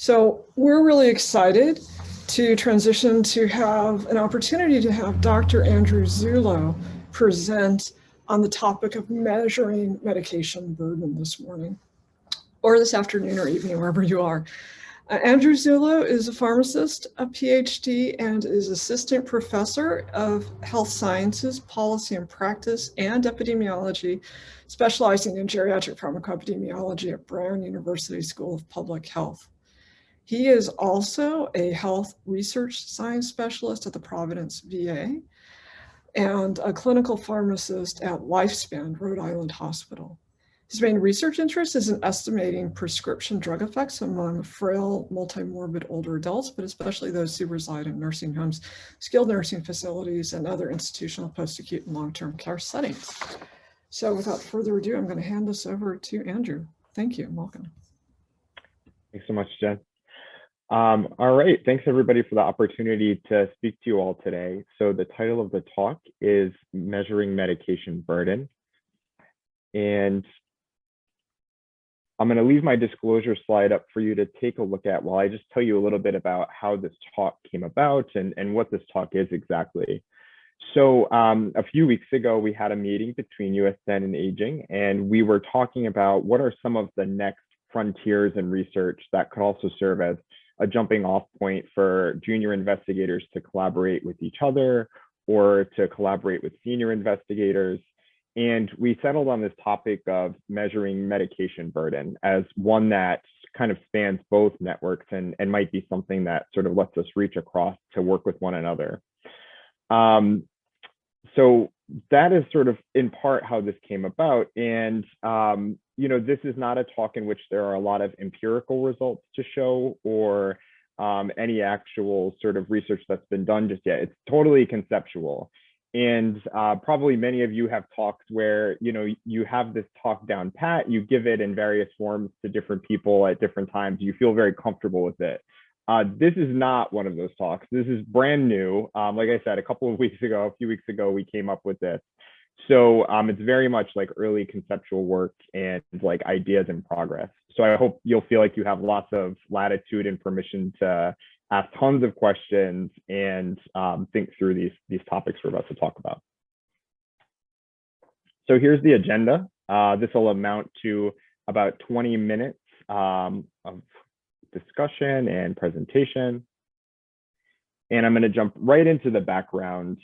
So we're really excited to transition to have an opportunity to have Dr. Andrew Zullo present on the topic of measuring medication burden this morning, or this afternoon or evening, wherever you are. Andrew Zullo is a pharmacist, a PhD, and is assistant professor of health sciences, policy and practice, and epidemiology, specializing in geriatric pharmacoepidemiology at Brown University School of Public Health. He is also a health research science specialist at the Providence VA and a clinical pharmacist at Lifespan Rhode Island Hospital. His main research interest is in estimating prescription drug effects among frail, multimorbid older adults, but especially those who reside in nursing homes, skilled nursing facilities, and other institutional post-acute and long-term care settings. So without further ado, I'm going to hand this over to Andrew. Thank you and welcome. Thanks so much, Jen. All right, thanks everybody for the opportunity to speak to you all today. So the title of the talk is Measuring Medication Burden. And I'm going to leave my disclosure slide up for you to take a look at while I just tell you a little bit about how this talk came about and what this talk is exactly. So a few weeks ago, we had a meeting between USN and Aging, and we were talking about what are some of the next frontiers in research that could also serve as a jumping off point for junior investigators to collaborate with each other or to collaborate with senior investigators. And we settled on this topic of measuring medication burden as one that kind of spans both networks and might be something that sort of lets us reach across to work with one another. So that is sort of in part how this came about. And you know, this is not a talk in which there are a lot of empirical results to show or any actual sort of research that's been done just yet. It's totally conceptual. And probably many of you have talks where, you know, you have this talk down pat, you give it in various forms to different people at different times, you feel very comfortable with it. This is not one of those talks. This is brand new. Like I said, a few weeks ago, we came up with this. So it's very much like early conceptual work and like ideas in progress. So I hope you'll feel like you have lots of latitude and permission to ask tons of questions and think through these topics we're about to talk about. So here's the agenda. This will amount to about 20 minutes of discussion and presentation. And I'm going to jump right into the background,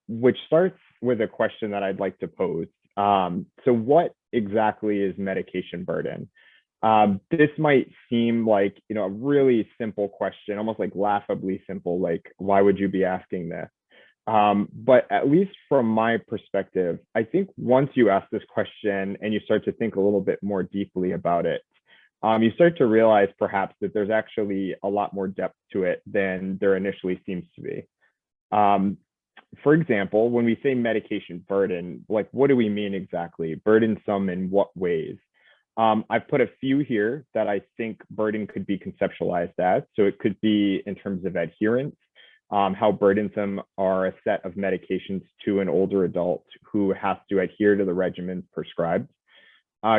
which starts with a question that I'd like to pose. So what exactly is medication burden? This might seem like, you know, a really simple question, almost like laughably simple, like, why would you be asking this? But at least from my perspective, I think once you ask this question and you start to think a little bit more deeply about it, you start to realize perhaps that there's actually a lot more depth to it than there initially seems to be. For example, when we say medication burden, like what do we mean exactly? Burdensome in what ways? I've put a few here that I think burden could be conceptualized as. So it could be in terms of adherence, how burdensome are a set of medications to an older adult who has to adhere to the regimens prescribed.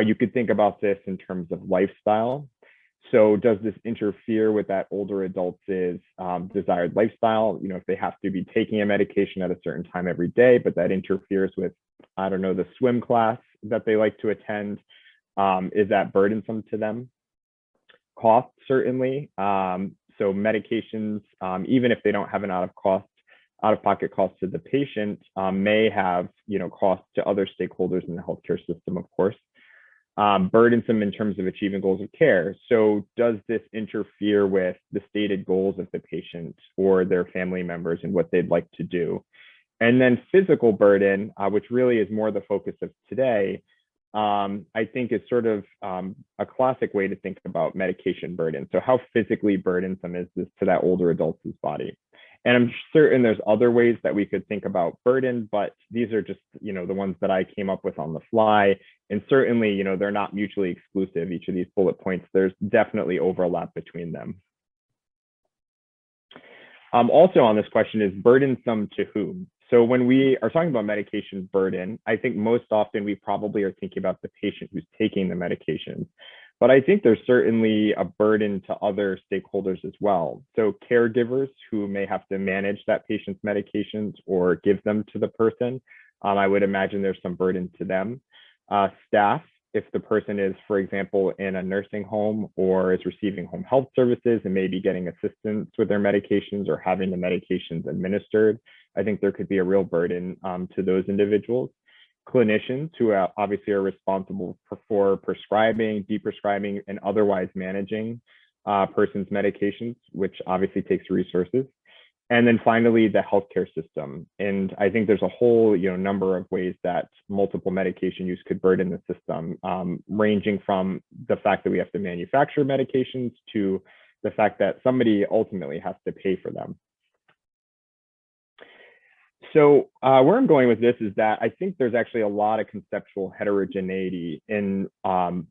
You could think about this in terms of lifestyle. So does this interfere with that older adult's desired lifestyle? You know, if they have to be taking a medication at a certain time every day, but that interferes with, I don't know, the swim class that they like to attend, is that burdensome to them? Cost, certainly. So medications, even if they don't have an out-of-pocket cost to the patient, may have, you know, costs to other stakeholders in the healthcare system, of course. Burdensome in terms of achieving goals of care. So does this interfere with the stated goals of the patient or their family members and what they'd like to do? And then physical burden, which really is more the focus of today, I think is sort of a classic way to think about medication burden. So how physically burdensome is this to that older adult's body? And I'm certain there's other ways that we could think about burden, but these are just, you know, the ones that I came up with on the fly. And certainly, you know, they're not mutually exclusive. Each of these bullet points, there's definitely overlap between them. Also on this question is burdensome to whom? So when we are talking about medication burden, I think most often we probably are thinking about the patient who's taking the medications. But I think there's certainly a burden to other stakeholders as well. So caregivers who may have to manage that patient's medications or give them to the person, I would imagine there's some burden to them. Staff, if the person is, for example, in a nursing home or is receiving home health services and maybe getting assistance with their medications or having the medications administered, I think there could be a real burden to those individuals. Clinicians who obviously are responsible for prescribing, deprescribing, and otherwise managing person's medications, which obviously takes resources. And then finally, the healthcare system. And I think there's a whole number of ways that multiple medication use could burden the system, ranging from the fact that we have to manufacture medications to the fact that somebody ultimately has to pay for them. So where I'm going with this is that I think there's actually a lot of conceptual heterogeneity in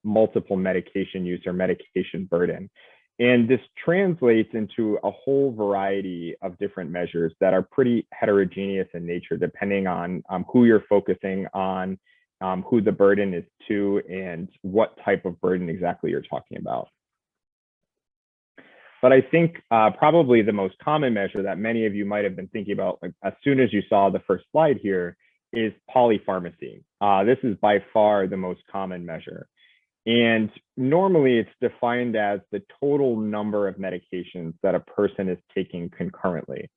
multiple medication use or medication burden. And this translates into a whole variety of different measures that are pretty heterogeneous in nature, depending on who you're focusing on, who the burden is to, and what type of burden exactly you're talking about. But I think probably the most common measure that many of you might have been thinking about, like, as soon as you saw the first slide here, is polypharmacy. This is by far the most common measure. And normally it's defined as the total number of medications that a person is taking concurrently.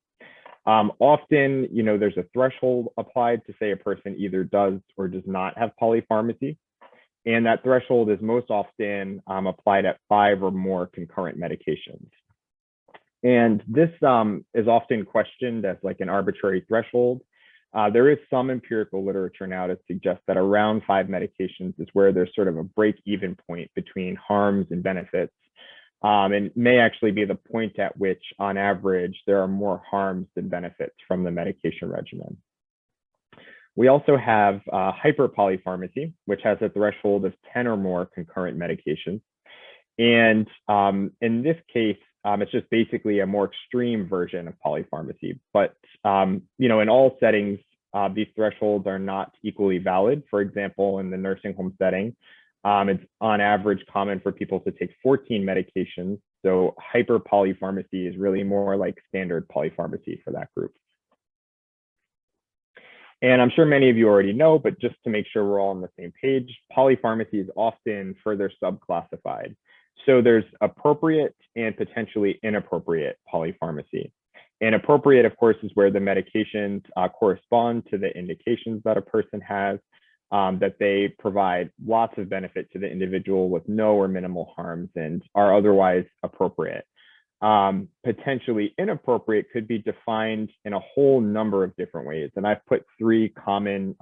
Often, there's a threshold applied to say a person either does or does not have polypharmacy. And that threshold is most often applied at 5 or more concurrent medications. And this is often questioned as like an arbitrary threshold. There is some empirical literature now to suggest that around 5 medications is where there's sort of a break-even point between harms and benefits, and may actually be the point at which, on average, there are more harms than benefits from the medication regimen. We also have hyperpolypharmacy, which has a threshold of 10 or more concurrent medications. And in this case, it's just basically a more extreme version of polypharmacy. But in all settings, these thresholds are not equally valid. For example, in the nursing home setting, it's on average common for people to take 14 medications. So hyperpolypharmacy is really more like standard polypharmacy for that group. And I'm sure many of you already know, but just to make sure we're all on the same page, polypharmacy is often further subclassified. So there's appropriate and potentially inappropriate polypharmacy. And appropriate, of course, is where the medications correspond to the indications that a person has, that they provide lots of benefit to the individual with no or minimal harms and are otherwise appropriate. Potentially inappropriate could be defined in a whole number of different ways. And I've put 3 common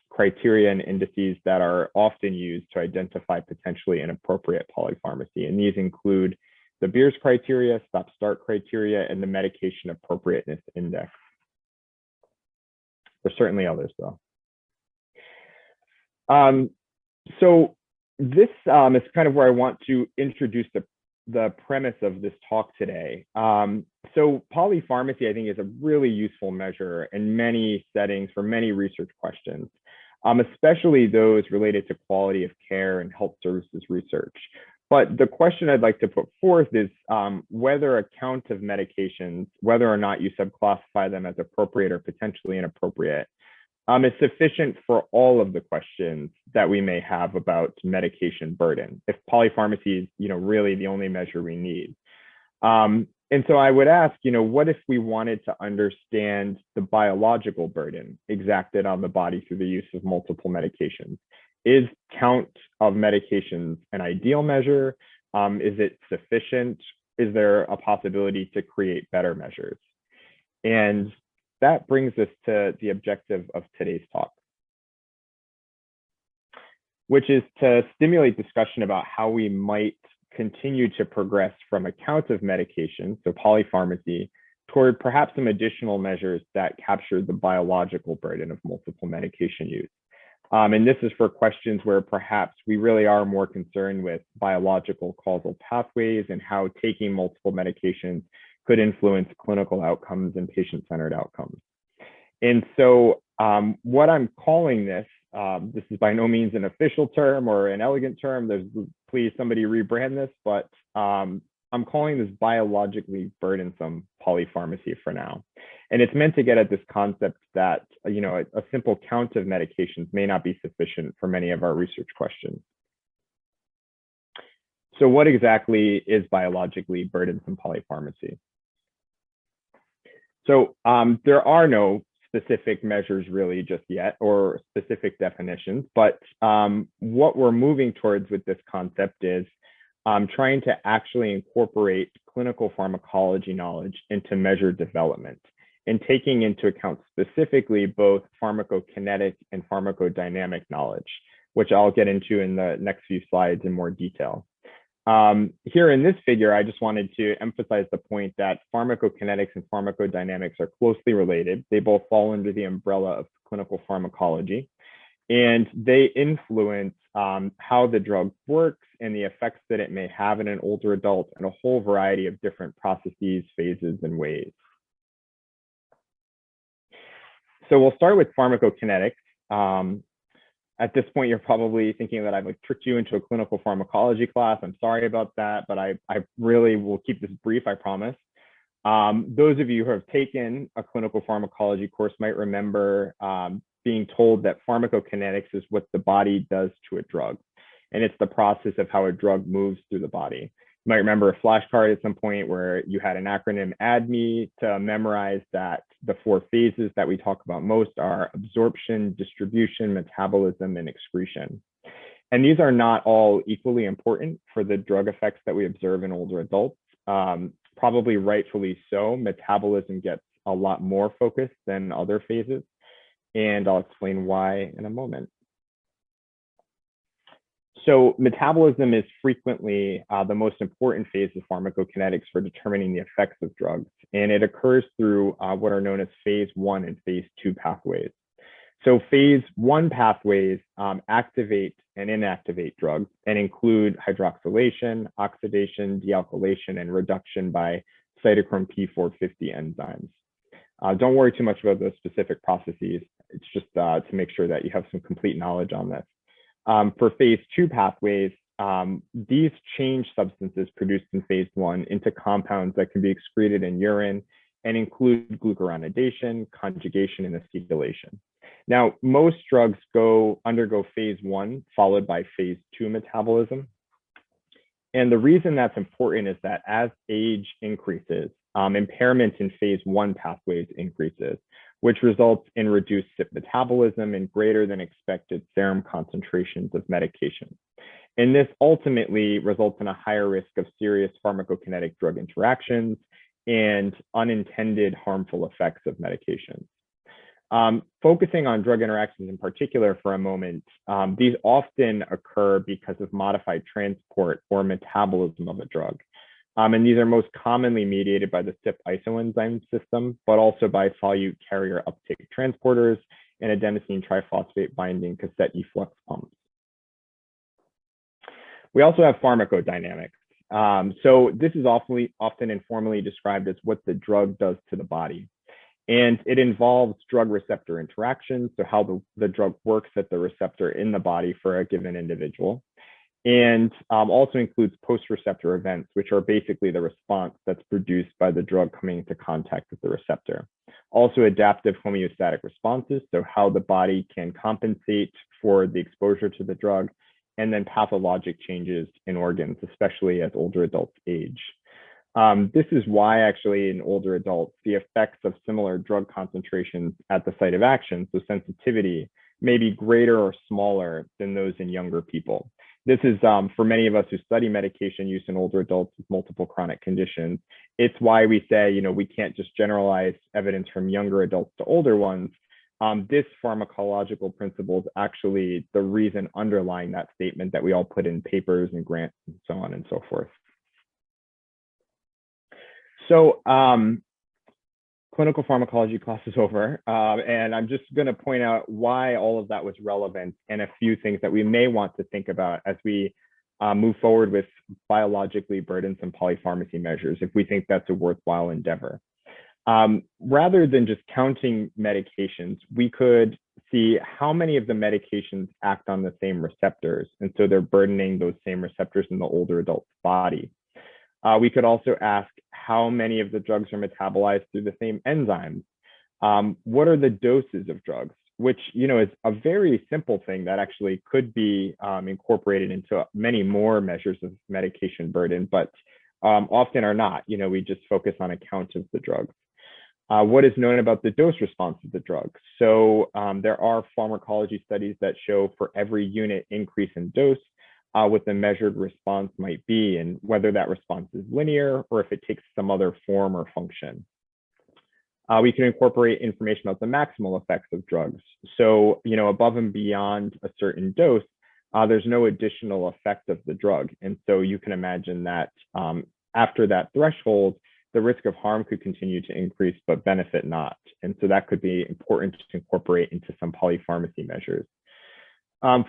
criteria and indices that are often used to identify potentially inappropriate polypharmacy. And these include the Beers criteria, stop-start criteria, and the medication appropriateness index. There's certainly others though. So this is kind of where I want to introduce the premise of this talk today. So polypharmacy, I think, is a really useful measure in many settings for many research questions, especially those related to quality of care and health services research. But the question I'd like to put forth is whether a count of medications, whether or not you subclassify them as appropriate or potentially inappropriate, is sufficient for all of the questions that we may have about medication burden, if polypharmacy is really the only measure we need. And so I would ask, what if we wanted to understand the biological burden exacted on the body through the use of multiple medications? Is count of medications an ideal measure? Is it sufficient? Is there a possibility to create better measures? And that brings us to the objective of today's talk, which is to stimulate discussion about how we might continue to progress from a count of medication, so polypharmacy, toward perhaps some additional measures that capture the biological burden of multiple medication use. And this is for questions where perhaps we really are more concerned with biological causal pathways and how taking multiple medications could influence clinical outcomes and patient-centered outcomes. And so what I'm calling this This is by no means an official term or an elegant term. Please somebody rebrand this, but I'm calling this biologically burdensome polypharmacy for now. And it's meant to get at this concept that, a simple count of medications may not be sufficient for many of our research questions. So what exactly is biologically burdensome polypharmacy? So there are no specific measures really just yet, or specific definitions, but what we're moving towards with this concept is trying to actually incorporate clinical pharmacology knowledge into measure development, and taking into account specifically both pharmacokinetic and pharmacodynamic knowledge, which I'll get into in the next few slides in more detail. Here in this figure, I just wanted to emphasize the point that pharmacokinetics and pharmacodynamics are closely related. They both fall under the umbrella of clinical pharmacology, and they influence how the drug works and the effects that it may have in an older adult in a whole variety of different processes, phases, and ways. So we'll start with pharmacokinetics. At this point, you're probably thinking that I've tricked you into a clinical pharmacology class. I'm sorry about that, but I really will keep this brief, I promise. Those of you who have taken a clinical pharmacology course might remember being told that pharmacokinetics is what the body does to a drug. And it's the process of how a drug moves through the body. You might remember a flashcard at some point where you had an acronym ADME to memorize that the 4 phases that we talk about most are absorption, distribution, metabolism, and excretion. And these are not all equally important for the drug effects that we observe in older adults. Probably rightfully so. Metabolism gets a lot more focus than other phases, and I'll explain why in a moment. So metabolism is frequently the most important phase of pharmacokinetics for determining the effects of drugs, and it occurs through what are known as phase 1 and phase 2 pathways. So phase 1 pathways activate and inactivate drugs and include hydroxylation, oxidation, dealkylation, and reduction by cytochrome P450 enzymes. Don't worry too much about those specific processes. It's just to make sure that you have some complete knowledge on this. For phase 2 pathways, these change substances produced in phase 1 into compounds that can be excreted in urine and include glucuronidation, conjugation, and acetylation. Now, most drugs undergo phase 1 followed by phase 2 metabolism. And the reason that's important is that as age increases, impairment in phase 1 pathways increases, which results in reduced CYP metabolism and greater than expected serum concentrations of medication. And this ultimately results in a higher risk of serious pharmacokinetic drug interactions and unintended harmful effects of medications. Focusing on drug interactions in particular for a moment, these often occur because of modified transport or metabolism of a drug. And these are most commonly mediated by the CYP isoenzyme system, but also by solute carrier uptake transporters and adenosine triphosphate binding cassette efflux pumps. We also have pharmacodynamics. So this is often informally described as what the drug does to the body. And it involves drug receptor interactions, so how the drug works at the receptor in the body for a given individual. And also includes post-receptor events, which are basically the response that's produced by the drug coming into contact with the receptor. Also adaptive homeostatic responses, so how the body can compensate for the exposure to the drug, and then pathologic changes in organs, especially as older adults age. This is why actually in older adults, the effects of similar drug concentrations at the site of action, so sensitivity, may be greater or smaller than those in younger people. This is for many of us who study medication use in older adults with multiple chronic conditions. It's why we say, we can't just generalize evidence from younger adults to older ones. This pharmacological principle is actually the reason underlying that statement that we all put in papers and grants and so on and so forth. So clinical pharmacology class is over, and I'm just going to point out why all of that was relevant and a few things that we may want to think about as we move forward with biologically burdensome polypharmacy measures, if we think that's a worthwhile endeavor. Rather than just counting medications, we could see how many of the medications act on the same receptors. And so they're burdening those same receptors in the older adult's body. We could also ask how many of the drugs are metabolized through the same enzymes. What are the doses of drugs? Which, is a very simple thing that actually could be incorporated into many more measures of medication burden, but often are not. We just focus on a count of the drugs. What is known about the dose response of the drug? So there are pharmacology studies that show for every unit increase in dose, what the measured response might be, and whether that response is linear or if it takes some other form or function. We can incorporate information about the maximal effects of drugs. So, above and beyond a certain dose, there's no additional effect of the drug. And so you can imagine that after that threshold, the risk of harm could continue to increase, but benefit not. And so that could be important to incorporate into some polypharmacy measures.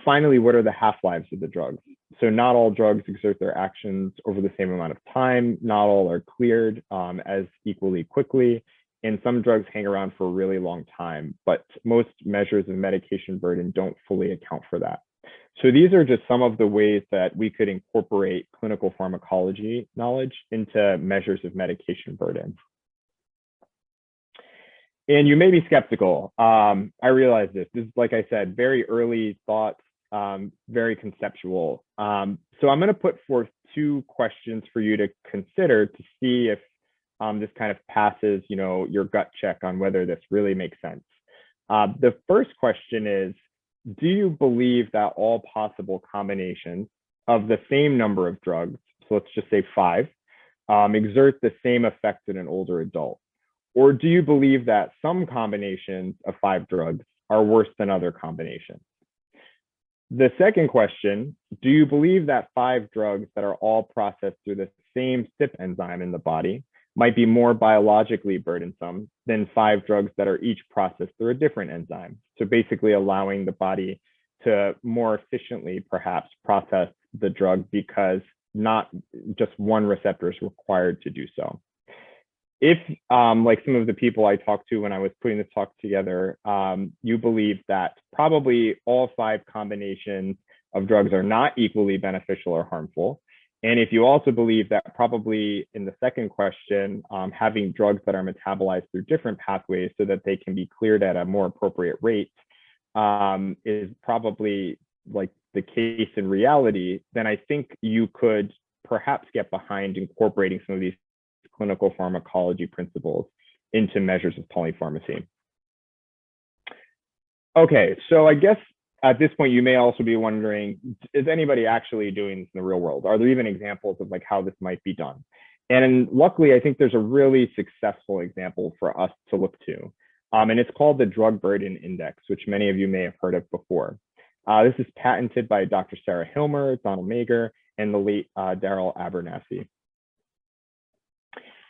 Finally, what are the half-lives of the drugs? So not all drugs exert their actions over the same amount of time. Not all are cleared as equally quickly. And some drugs hang around for a really long time, but most measures of medication burden don't fully account for that. So these are just some of the ways that we could incorporate clinical pharmacology knowledge into measures of medication burden. And you may be skeptical. I realize this is, like I said, very early thoughts, very conceptual. So I'm going to put forth two questions for you to consider to see if this kind of passes, your gut check on whether this really makes sense. The first question is, do you believe that all possible combinations of the same number of drugs, so let's just say 5, exert the same effect in an older adult? Or do you believe that some combinations of 5 drugs are worse than other combinations? The second question, do you believe that 5 drugs that are all processed through the same CYP enzyme in the body might be more biologically burdensome than 5 drugs that are each processed through a different enzyme? So basically allowing the body to more efficiently perhaps process the drug because not just one receptor is required to do so. If, like some of the people I talked to when I was putting this talk together, you believe that probably all 5 combinations of drugs are not equally beneficial or harmful, and if you also believe that probably in the second question, having drugs that are metabolized through different pathways so that they can be cleared at a more appropriate rate is probably like the case in reality, then I think you could perhaps get behind incorporating some of these clinical pharmacology principles into measures of polypharmacy. Okay, so I guess at this point, you may also be wondering, is anybody actually doing this in the real world? Are there even examples of like how this might be done? And luckily, I think there's a really successful example for us to look to. And it's called the Drug Burden Index, which many of you may have heard of before. This is patented by Dr. Sarah Hilmer, Donald Mager, and the late Darrell Abernathy.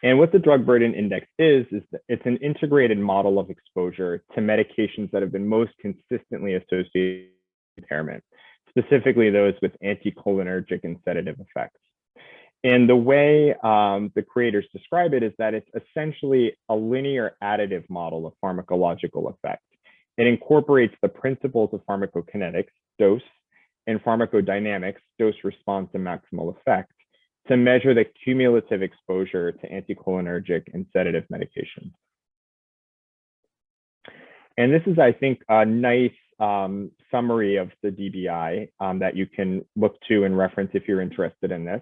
And what the Drug Burden Index is that it's an integrated model of exposure to medications that have been most consistently associated with impairment, specifically those with anticholinergic and sedative effects. And the way the creators describe it is that it's essentially a linear additive model of pharmacological effect. It incorporates the principles of pharmacokinetics, dose, and pharmacodynamics, dose response and maximal effect, to measure the cumulative exposure to anticholinergic and sedative medications. And this is, I think, a nice summary of the DBI that you can look to and reference if you're interested in this.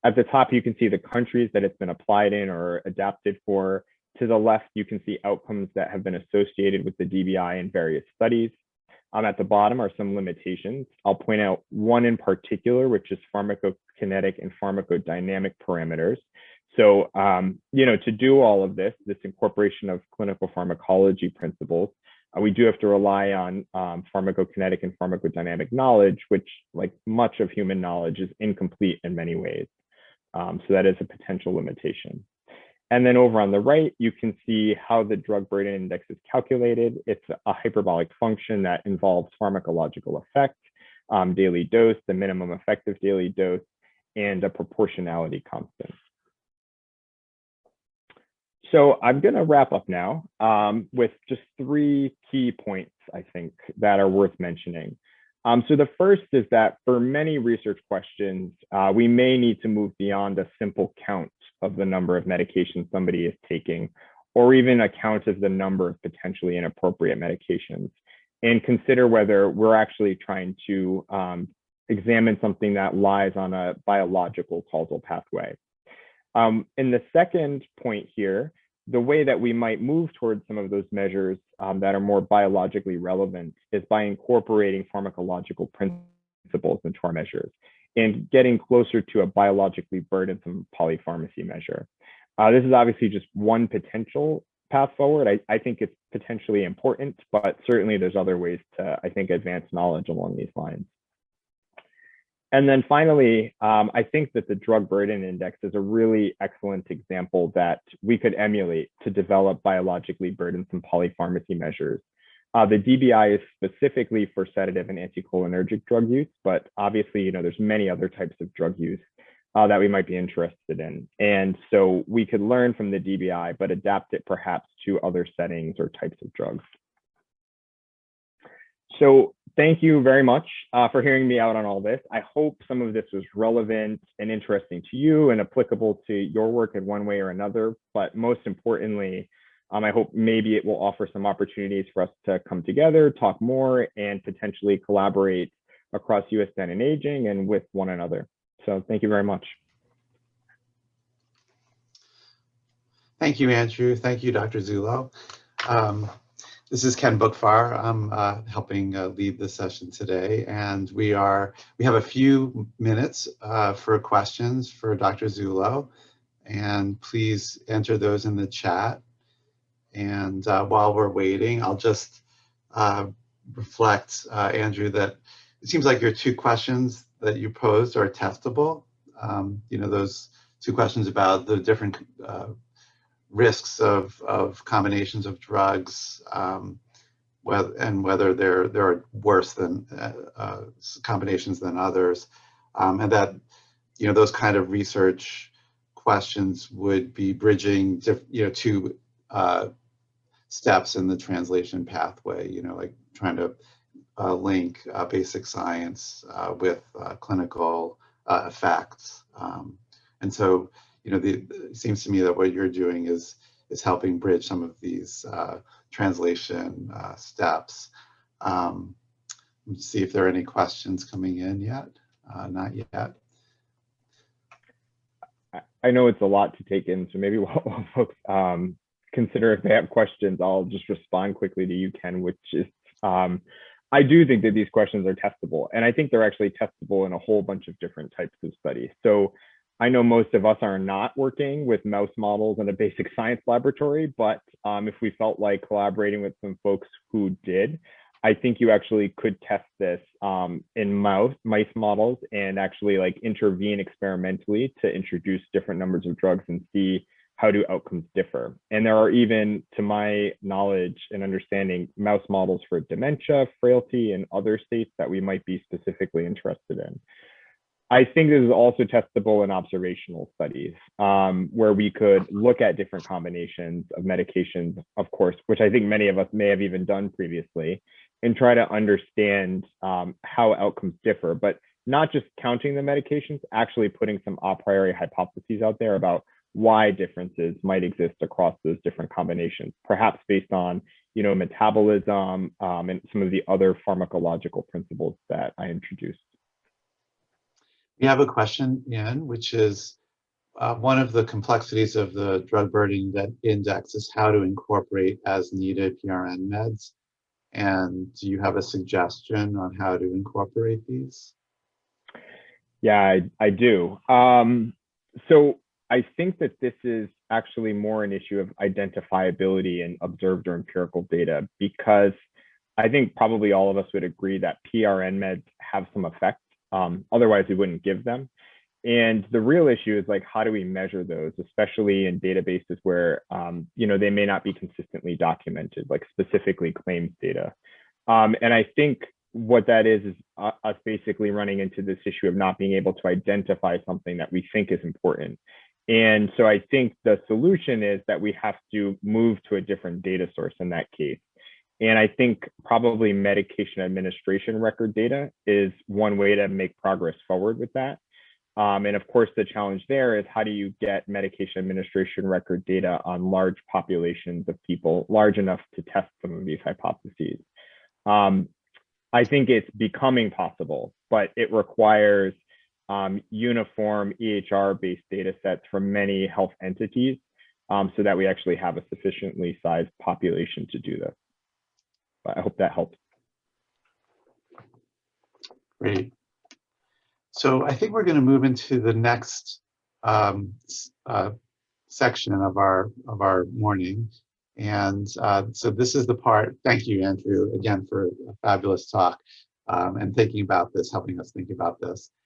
At the top, you can see the countries that it's been applied in or adapted for. To the left, you can see outcomes that have been associated with the DBI in various studies. At the bottom are some limitations. I'll point out one in particular, which is pharmacokinetic and pharmacodynamic parameters. So, to do all of this incorporation of clinical pharmacology principles, we do have to rely on pharmacokinetic and pharmacodynamic knowledge, which, like much of human knowledge, is incomplete in many ways. So that is a potential limitation. And then over on the right, you can see how the drug burden index is calculated. It's a hyperbolic function that involves pharmacological effect, daily dose, the minimum effective daily dose, and a proportionality constant. So I'm going to wrap up now with just three key points, I think, that are worth mentioning. So the first is that for many research questions, we may need to move beyond a simple count of the number of medications somebody is taking, or even a count of the number of potentially inappropriate medications, and consider whether we're actually trying to examine something that lies on a biological causal pathway. In the second point here, the way that we might move towards some of those measures that are more biologically relevant is by incorporating pharmacological principles into our measures and getting closer to a biologically burdensome polypharmacy measure. This is obviously just one potential path forward. I think it's potentially important, but certainly there's other ways to, I think, advance knowledge along these lines. And then finally, I think that the drug burden index is a really excellent example that we could emulate to develop biologically burdensome polypharmacy measures. The DBI is specifically for sedative and anticholinergic drug use, but obviously, there's many other types of drug use that we might be interested in. And so we could learn from the DBI, but adapt it perhaps to other settings or types of drugs. So thank you very much for hearing me out on all this. I hope some of this was relevant and interesting to you and applicable to your work in one way or another. But most importantly, I hope maybe it will offer some opportunities for us to come together, talk more, and potentially collaborate across USN and aging and with one another. So thank you very much. Thank you, Andrew. Thank you, Dr. Zullo. This is Ken Bookfar. I'm helping lead the session today, and we have a few minutes for questions for Dr. Zullo, and please enter those in the chat. And while we're waiting, I'll just reflect, Andrew, that it seems like your two questions that you posed are testable. Those two questions about the different risks of combinations of drugs, and whether there are worse than combinations than others, and that those kind of research questions would be bridging two steps in the translation pathway. Like trying to link basic science with clinical effects, and so. It seems to me that what you're doing is helping bridge some of these translation steps. Let's see if there are any questions coming in yet. Not yet. I know it's a lot to take in, so maybe while folks consider if they have questions, I'll just respond quickly to you, Ken, which is I do think that these questions are testable, and I think they're actually testable in a whole bunch of different types of studies. So I know most of us are not working with mouse models in a basic science laboratory, but if we felt like collaborating with some folks who did, I think you actually could test this in mice models and actually intervene experimentally to introduce different numbers of drugs and see how do outcomes differ. And there are even, to my knowledge and understanding, mouse models for dementia, frailty, and other states that we might be specifically interested in. I think this is also testable in observational studies where we could look at different combinations of medications, of course, which I think many of us may have even done previously, and try to understand how outcomes differ, but not just counting the medications, actually putting some a priori hypotheses out there about why differences might exist across those different combinations, perhaps based on metabolism and some of the other pharmacological principles that I introduced. We have a question, Ian, which is one of the complexities of the drug burden index is how to incorporate as needed PRN meds. And do you have a suggestion on how to incorporate these? Yeah, I do. So I think that this is actually more an issue of identifiability and observed or empirical data, because I think probably all of us would agree that PRN meds have some effect. Otherwise, we wouldn't give them. And the real issue is how do we measure those, especially in databases where, they may not be consistently documented, specifically claims data. And I think what that is us basically running into this issue of not being able to identify something that we think is important And so I think the solution is that we have to move to a different data source in that case. And I think probably medication administration record data is one way to make progress forward with that. And of course, the challenge there is how do you get medication administration record data on large populations of people, large enough to test some of these hypotheses. I think it's becoming possible, but it requires uniform EHR-based data sets from many health entities so that we actually have a sufficiently sized population to do this. But I hope that helps. Great. So I think we're going to move into the next section of our morning. And so this is the part, thank you, Andrew, again, for a fabulous talk and thinking about this, helping us think about this.